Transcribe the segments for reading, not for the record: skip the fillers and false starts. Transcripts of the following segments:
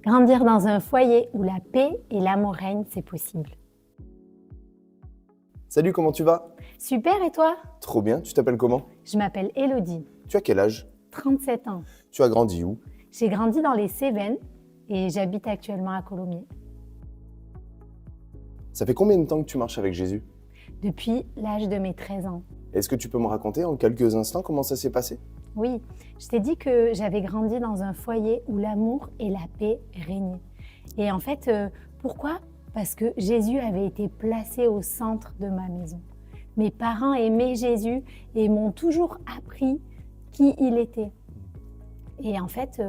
Grandir dans un foyer où la paix et l'amour règnent, c'est possible. Salut, comment tu vas? Super, et toi? Trop bien, tu t'appelles comment? Je m'appelle Elodie, Tu as quel âge? 37 ans. Tu as grandi où? J'ai grandi dans les Cévennes et j'habite actuellement à Colomiers. Ça fait combien de temps que tu marches avec Jésus? Depuis l'âge de mes 13 ans. Est-ce que tu peux me raconter en quelques instants comment ça s'est passé? Oui, je t'ai dit que j'avais grandi dans un foyer où l'amour et la paix régnaient. Et en fait, pourquoi? Parce que Jésus avait été placé au centre de ma maison. Mes parents aimaient Jésus et m'ont toujours appris qui il était. Et en fait,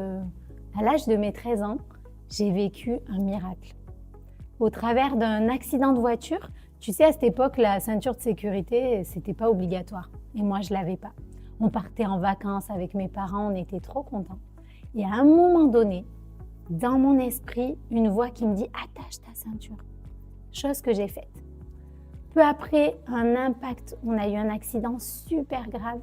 à l'âge de mes 13 ans, j'ai vécu un miracle. Au travers d'un accident de voiture, tu sais, à cette époque, la ceinture de sécurité, c'était pas obligatoire. Et moi, je l'avais pas. On partait en vacances avec mes parents, on était trop contents. Et à un moment donné, dans mon esprit, une voix qui me dit « attache ta ceinture ». Chose que j'ai faite. Peu après, un impact, on a eu un accident super grave.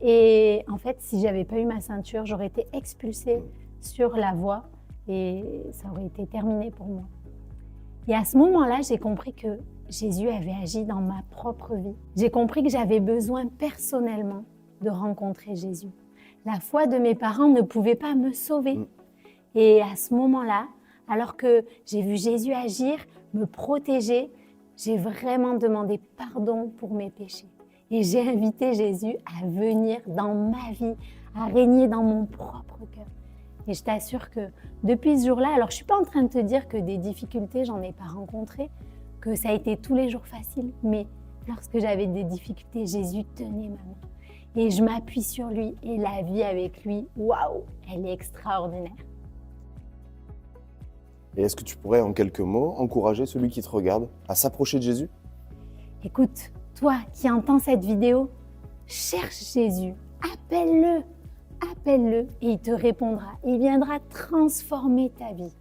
Et en fait, si j'avais pas eu ma ceinture, j'aurais été expulsée sur la voie et ça aurait été terminé pour moi. Et à ce moment-là, j'ai compris que Jésus avait agi dans ma propre vie. J'ai compris que j'avais besoin personnellement de rencontrer Jésus. La foi de mes parents ne pouvait pas me sauver. Et à ce moment-là, alors que j'ai vu Jésus agir, me protéger, j'ai vraiment demandé pardon pour mes péchés. Et j'ai invité Jésus à venir dans ma vie, à régner dans mon propre cœur. Et je t'assure que depuis ce jour-là, alors je ne suis pas en train de te dire que des difficultés, j'en ai pas rencontré, que ça a été tous les jours facile, mais lorsque j'avais des difficultés, Jésus tenait ma main. Et je m'appuie sur lui et la vie avec lui, waouh, elle est extraordinaire. Et est-ce que tu pourrais, en quelques mots, encourager celui qui te regarde à s'approcher de Jésus? Écoute, toi qui entends cette vidéo, cherche Jésus, appelle-le et il te répondra. Il viendra transformer ta vie.